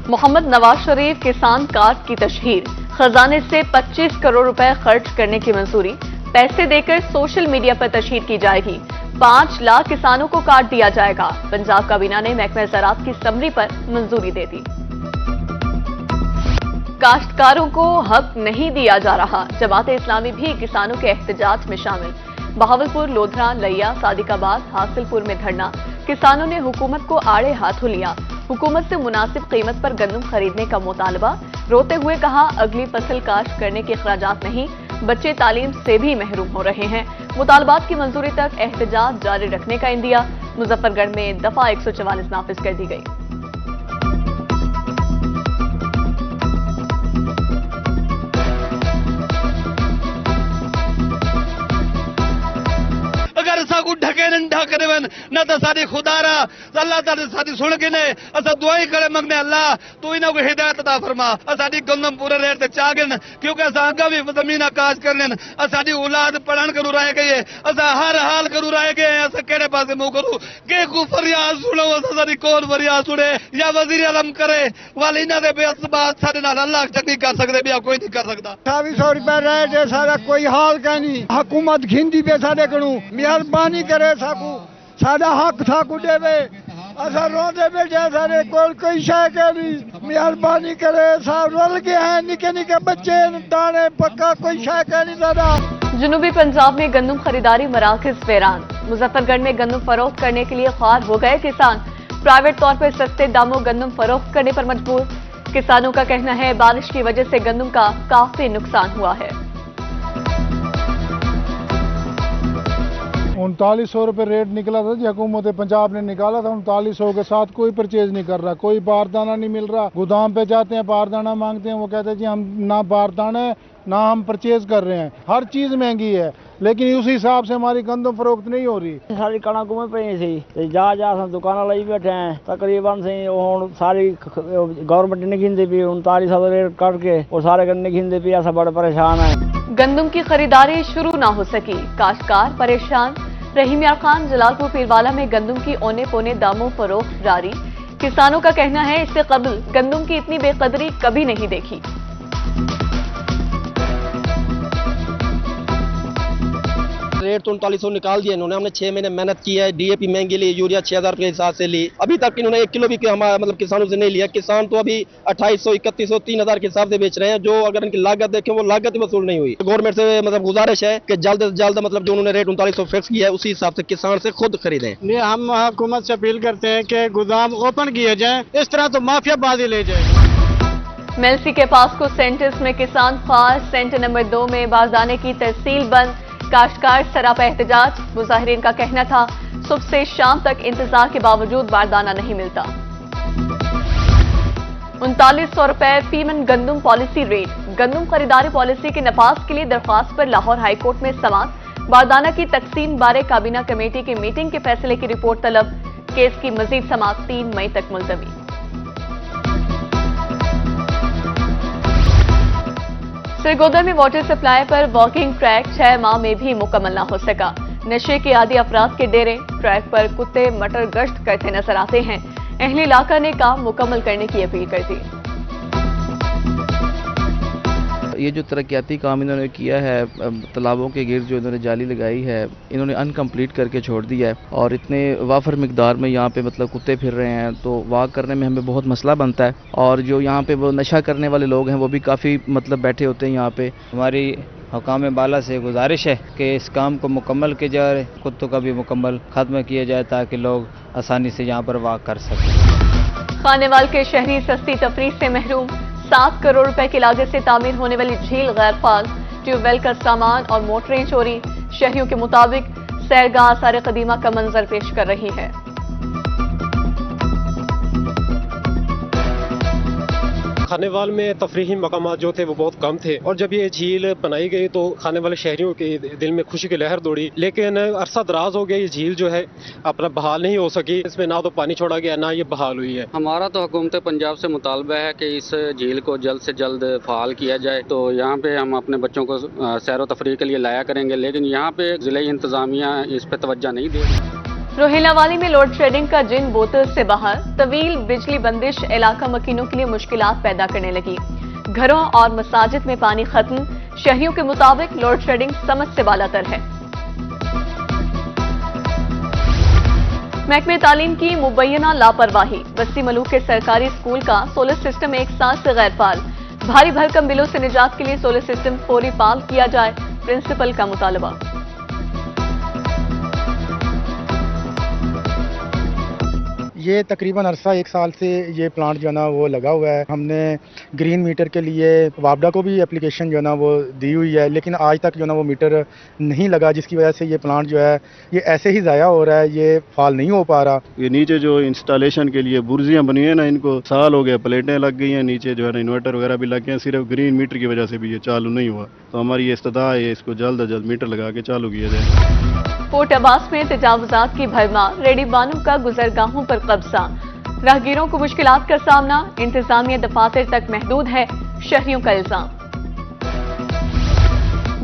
मोहम्मद नवाज शरीफ किसान कार्ड की तशहीर, खजाने से 25 करोड़ रुपए खर्च करने की मंजूरी, पैसे देकर सोशल मीडिया पर तशहीर की जाएगी। 5 लाख किसानों को कार्ड दिया जाएगा। पंजाब काबीना ने महकमा ज़राअत की समरी पर मंजूरी दे दी। काश्तकारों को हक नहीं दिया जा रहा, जमात इस्लामी भी किसानों के एहतजाज में शामिल। बहावलपुर, लोधरा, लैया, सादिकाबाद, हासिलपुर में धरना। किसानों ने हुकूमत को आड़े हाथों लिया। हुकूमत से मुनासिब कीमत पर गंदम खरीदने का मुतालबा। रोते हुए कहा, अगली फसल काश्त करने के अखराजात नहीं, बच्चे तालीम से भी महरूम हो रहे हैं। मुतालबात की मंजूरी तक एहतजाज जारी रखने का इंदिया। मुजफ्फरगढ़ में दफा 144 नाफिज कर दी गई। को ढके ढकने वन न तो सारी खुदारा अल्लाह ताला सारी सुन के ने असा दुआई करे मंगने अल्लाह तू इना को हिदायत अता फरमा। साडी गंदम पूरे रेट ते चागन क्योंकि असा आगा भी जमीन काज करने साडी औलाद पढ़न करू रह गई है। असा हर हाल करू रह गए असा केड़े पासे मुंह करू के को फरियाद सुनो असा साडी कौन फरियाद सुने या वजीर आलम करे वाली इना दे बेअसबात साडे नाल अल्लाह चंगी कर सकदे बिया कोई नहीं कर सकदा। 200 रुपए रेट है सारा कोई हाल का नहीं। हुकूमत घिंदी पे साडे कनु मेहरबानी करे साकू साडा हक साकू देवे असा रोंदे बैठे सारे कोई शय नहीं मेहरबानी करे साहब रोल के हैं निके निके बच्चे दाने पक्का कोई शय नहीं दादा। जनूबी पंजाब में गंदम खरीदारी मराकज वीरान। मुजफ्फरगढ़ में गंदम फरोख्त करने के लिए ख्वार हो गए किसान। प्राइवेट तौर पर सस्ते दामों गंदम फरोख्त करने पर मजबूर। किसानों का कहना है बारिश की वजह से गंदम का काफी नुकसान हुआ है। 3900 रुपये रेट निकला था जी, हुकूमत पंजाब ने निकाला था। 3900 के साथ कोई परचेज नहीं कर रहा, कोई बारदाना नहीं मिल रहा। गोदाम पे जाते हैं बारदाना मांगते हैं, वो कहते हैं जी हम ना बारदाना है ना हम परचेज कर रहे हैं। हर चीज महंगी है, लेकिन उस हिसाब से हमारी गंदम फरोख्त नहीं हो रही। सारी कणक में पई सी ते जा दुकान लाई बैठे हैं तकरीबन से हुण सारी गवर्नमेंट ने गिनती पी 3900 रेट करके और सारे गन्ने गिनती पी। ऐसा बड़े परेशान है। गंदम की खरीदारी शुरू ना हो सकी, काश्तकार परेशान। रहीम यार खान, जलालपुर पीरवाला में गंदम की औने पौने दामों फरोख्त जारी। किसानों का कहना है इससे कबल गंदम की इतनी बेकदरी कभी नहीं देखी। रेट तो 3900 निकाल दिया इन्होंने। हमने 6 महीने मेहनत की है, डीएपी महंगी ली, यूरिया 6000 के हिसाब से ली। अभी तक इन्होंने 1 किलो भी हमारा मतलब किसानों से नहीं लिया। किसान तो अभी 2800, 3100, 3000 के हिसाब से बेच रहे हैं। जो अगर इनकी लागत देखें वो लागत ही वसूल नहीं हुई। गवर्नमेंट से मतलब गुजारिश है कि जल्द से जल्द मतलब जो उन्होंने रेट 3900 फिक्स किया है उसी हिसाब से किसान से खुद खरीदें। हम हुकूमत से अपील करते हैं कि गोदाम ओपन किए जाए, इस तरह तो माफिया बाजी ले जाए। मेलसी के पास को सेंटर्स में किसान ख्वार। सेंटर नंबर 2 में बारदाने की तहसील बंद। काश्तकार सरापा एहतजाज। मुजाहिरीन का कहना था सुबह से शाम तक इंतजार के बावजूद बारदाना नहीं मिलता। 3900 रुपए फीमन गंदम पॉलिसी रेट। गंदम खरीदारी पॉलिसी के नफाज के लिए दरख्वास्त पर लाहौर हाई कोर्ट में समाअत। बारदाना की तकसीम बारे काबीना कमेटी की मीटिंग के फैसले की रिपोर्ट तलब। केस की मजीद समाअत 3 मई तक मुलतवी। सरगोदा में वाटर सप्लाई पर वॉकिंग ट्रैक 6 माह में भी मुकम्मल न हो सका। नशे के आदी अफराद के डेरे। ट्रैक पर कुत्ते मटर गश्त करते नजर आते हैं। अहले इलाका ने काम मुकम्मल करने की अपील कर दी। ये जो तरक्याती काम इन्होंने किया है, तालाबों के गिर्द जो इन्होंने जाली लगाई है, इन्होंने अनकम्प्लीट करके छोड़ दिया है और इतने वाफर मिकदार में यहाँ पे मतलब कुत्ते फिर रहे हैं तो वॉक करने में हमें बहुत मसला बनता है। और जो यहाँ पे वो नशा करने वाले लोग हैं वो भी काफ़ी मतलब बैठे होते हैं यहाँ पे। हमारी हुकाम बाला से गुजारिश है कि इस काम को मुकम्मल किया जाए, कुत्तों का भी मुकम्मल खत्म किया जाए ताकि लोग आसानी से यहाँ पर वॉक कर सकें। खानेवाल के शहरी सस्ती तफरीह से महरूम। 7 करोड़ रुपए की लागत से तामीर होने वाली झील गैर फाल। ट्यूबवेल का सामान और मोटरें चोरी। शहरियों के मुताबिक सैरगाह आसार कदीमा का मंजर पेश कर रही है। खानेवाल में तफरीही मकामात जो थे वो बहुत कम थे और जब ये झील बनाई गई तो खाने वाले शहरियों के दिल में खुशी की लहर दौड़ी। लेकिन अरसा दराज हो गया ये झील जो है अपना बहाल नहीं हो सकी। इसमें ना तो पानी छोड़ा गया ना ये बहाल हुई है। हमारा तो हुकूमत पंजाब से मुतालबा है कि इस झील को जल्द से जल्द फाल किया जाए। तो यहाँ पे हम अपने बच्चों को सैर व तफरीह के लिए लाया करेंगे, लेकिन यहाँ पे जिला इंतजामिया इस पर तवज्जो नहीं दे रही। रोहिला वाली में लोड शेडिंग का जिन बोतल से बाहर, तवील बिजली बंदिश इलाका मकीनों के लिए मुश्किलात पैदा करने लगी। घरों और मसाजिद में पानी खत्म। शहरियों के मुताबिक लोड शेडिंग समझ से बालातर है। महकमे तालीम की मुबैना लापरवाही। बस्ती मलूक के सरकारी स्कूल का सोलर सिस्टम एक साल से गैर फाल। भारी भरकम बिलों से निजात के लिए सोलर सिस्टम फौरी फाल किया जाए, प्रिंसिपल का मुतालबा। ये तकरीबन अरसा एक साल से ये प्लांट जो है ना वो लगा हुआ है। हमने ग्रीन मीटर के लिए वापडा को भी एप्लीकेशन जो है ना वो दी हुई है, लेकिन आज तक जो है ना वो मीटर नहीं लगा, जिसकी वजह से ये प्लांट जो है ये ऐसे ही ज़ाया हो रहा है, ये फाल नहीं हो पा रहा। ये नीचे जो इंस्टॉलेशन के लिए बुर्जियाँ बनी है ना, इनको साल हो गया, प्लेटें लग गई हैं, नीचे जो है ना इन्वर्टर वगैरह भी लग गए हैं, सिर्फ ग्रीन मीटर की वजह से भी ये चालू नहीं हुआ। तो हमारी ये इस्तदा है इसको जल्द अज जल्द मीटर लगा के चालू किया जाए। फोर्ट अब्बास में तजावुजात की भरमार। रेडी बानों का गुजरगाहों पर कब्जा। राहगीरों को मुश्किलात का सामना। इंतजामिया दफातर तक महदूद है, शहरियों का इल्जाम।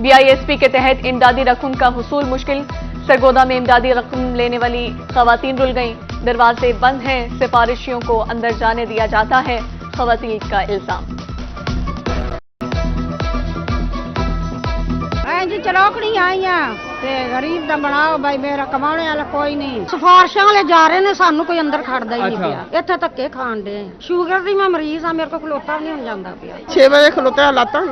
BISP के तहत इमदादी रकम का हुसूल मुश्किल। सरगोदा में इमदादी रकम लेने वाली खवातीन रुल गईं। दरवाजे बंद हैं, सिफारिशियों को अंदर जाने दिया जाता है, खवातीन का इल्जाम। जी चलौकड़ी आई ते गरीब दा बनाओ भाई, मेरा कमाने वाला कोई नहीं। सिफारिशां वाले जा रहे ने, सानू कोई अंदर खड़दा ही नहीं पिया। इत्थे धक्के खाण दे। शुगर दी मैं मरीज हां, मेरे को खलोता नहीं हो जांदा पिया। 6 बजे खलोता लत्तां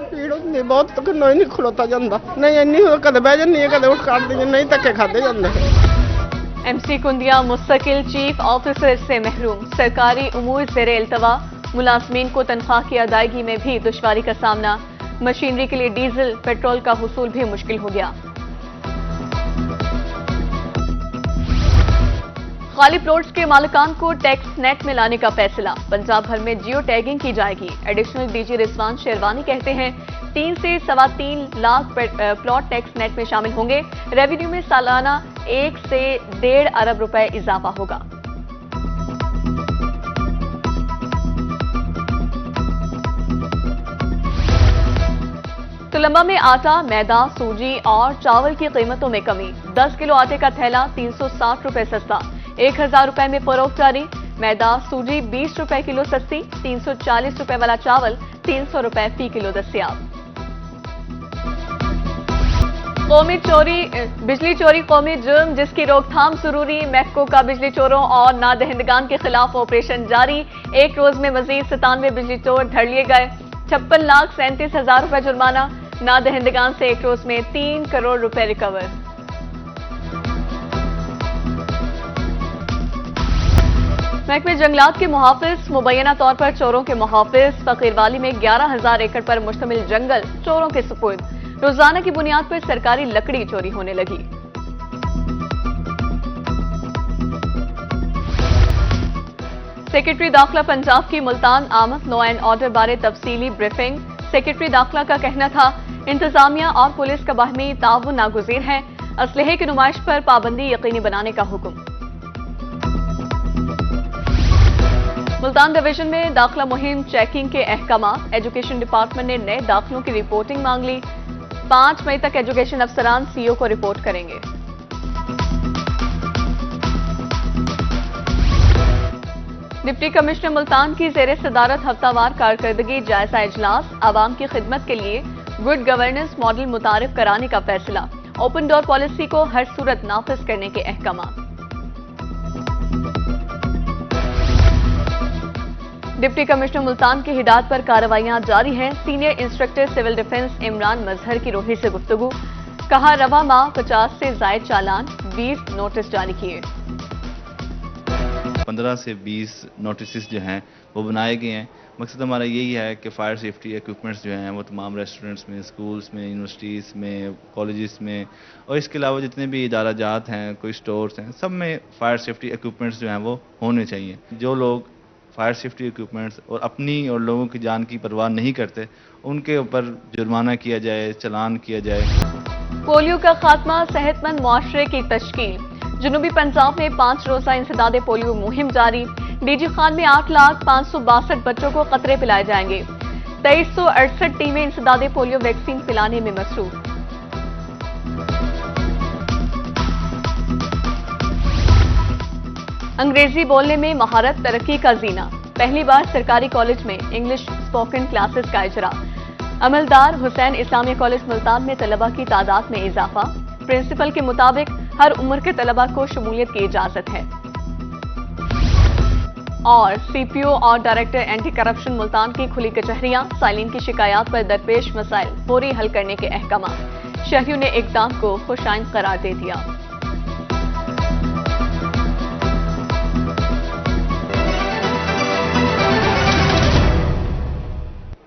पीड़ हुंदी बहुत, तक नहीं खलोता जांदा। नहीं इन्नी कदे बह जन्नी, कदे उठ काट दी, नहीं धक्के खादे जांदे। MC कुंदिया मुस्तकिल चीफ ऑफिसर से महरूम। सरकारी उमूर ज़ेरे इल्तवा। मुलाजमीन को तनख्वाह की अदायगी में भी दुश्वारी का सामना। मशीनरी के लिए डीजल पेट्रोल का हुसूल भी मुश्किल हो गया। खाली प्लॉट्स के मालिकान को टैक्स नेट में लाने का फैसला। पंजाब भर में जियो टैगिंग की जाएगी। एडिशनल DG रिजवान शेरवानी कहते हैं 3 से 3.25 लाख प्लॉट टैक्स नेट में शामिल होंगे। रेवेन्यू में सालाना 1 से 1.5 अरब रुपए इजाफा होगा। तुलंबा में आटा, मैदा, सूजी और चावल की कीमतों में कमी। 10 किलो आटे का थैला 360 रुपए सस्ता। 1000 रुपए में फरोख्त जारी। मैदा, सूजी 20 रुपए किलो सस्ती। 340 रुपए वाला चावल 300 रुपए फी किलो दस्तयाब। बिजली चोरी कौमी जुर्म, जिसकी रोकथाम जरूरी। महको का बिजली चोरों और नादहिंदगान के खिलाफ ऑपरेशन जारी। एक रोज में मजीद 97 बिजली चोर धर लिए गए। 56,37,000 रुपए जुर्माना। नादहिंदगान से एक रोज में 3 करोड़ रुपए रिकवर। महकमे जंगलात के मुहाफिज मुबैना तौर पर चोरों के मुहाफिज। फकीरवाली में 11,000 एकड़ पर मुश्तमिल जंगल चोरों के सुपुर्द। रोजाना की बुनियाद पर सरकारी लकड़ी चोरी होने लगी। सेक्रेटरी दाखिला पंजाब की मुल्तान आमद लॉ एंड ऑर्डर बारे तफसीली ब्रीफिंग। सेक्रेटरी दाखिला का कहना था इंतजामिया और पुलिस का बाहमी ताउन नागुज़ीर है। असलहे की नुमाइश पर पाबंदी यकीनी बनाने का हुक्म। मुल्तान डिवीजन में दाखिला मुहिम चेकिंग के अहकाम। एजुकेशन डिपार्टमेंट ने नए दाखिलों की रिपोर्टिंग मांग ली। 5 मई तक एजुकेशन अफसरान CO को रिपोर्ट करेंगे। डिप्टी कमिश्नर मुल्तान की ज़ेरे सदारत हफ्तावार कारकर्दगी जायजा इजलास। आवाम की खिदमत के लिए गुड गवर्नेंस मॉडल मुतारिफ कराने का फैसला। ओपन डोर पॉलिसी को हर सूरत नाफिज करने के अहकाम। डिप्टी कमिश्नर मुल्तान की हिदायत पर कार्रवाइयां जारी हैं। Senior instructor civil defence Imran Mazhar की रोही से गुफ्तगू। कहा रवा माह 50 से जायद चालान, 20 नोटिस जारी किए। 15 से 20 नोटिस जो हैं वो बनाए गए हैं। मकसद हमारा यही है कि फायर सेफ्टी इक्विपमेंट्स जो हैं वो तमाम रेस्टोरेंट्स में, स्कूल्स में, यूनिवर्सिटीज़ में, कॉलेजेस में और इसके अलावा जितने भी इदारा जात हैं, कोई स्टोर्स हैं, सब में फायर सेफ्टी इक्विपमेंट्स जो हैं वो होने चाहिए। जो लोग फायर सेफ्टी इक्विपमेंट्स और अपनी और लोगों की जान की परवाह नहीं करते, उनके ऊपर जुर्माना किया जाए, चालान किया जाए। पोलियो का खात्मा, सेहतमंद मुआशरे की तश्कील। जनूबी पंजाब में 5 रोजा इंसदादे पोलियो मुहिम जारी। DG खान में 8,562 बच्चों को कतरे पिलाए जाएंगे। 2368 टीमें इंसदादे पोलियो वैक्सीन पिलाने में मसरूफ। अंग्रेजी बोलने में महारत तरक्की का जीना। पहली बार सरकारी कॉलेज में इंग्लिश स्पोकन क्लासेस का इजरा। अमलदार हुसैन इस्लामिया कॉलेज मुल्तान में तलबा की तादाद में इजाफा। प्रिंसिपल के मुताबिक हर उम्र के तलबा को शमूलियत की इजाजत है। और सीपीओ और डायरेक्टर एंटी करप्शन मुल्तान की खुली कचहरियां। साइलिन की शिकायत पर दरपेश मसाइल फौरी हल करने के अहकाम। शहरियों ने इक़दाम को खुशाइन करार दे दिया।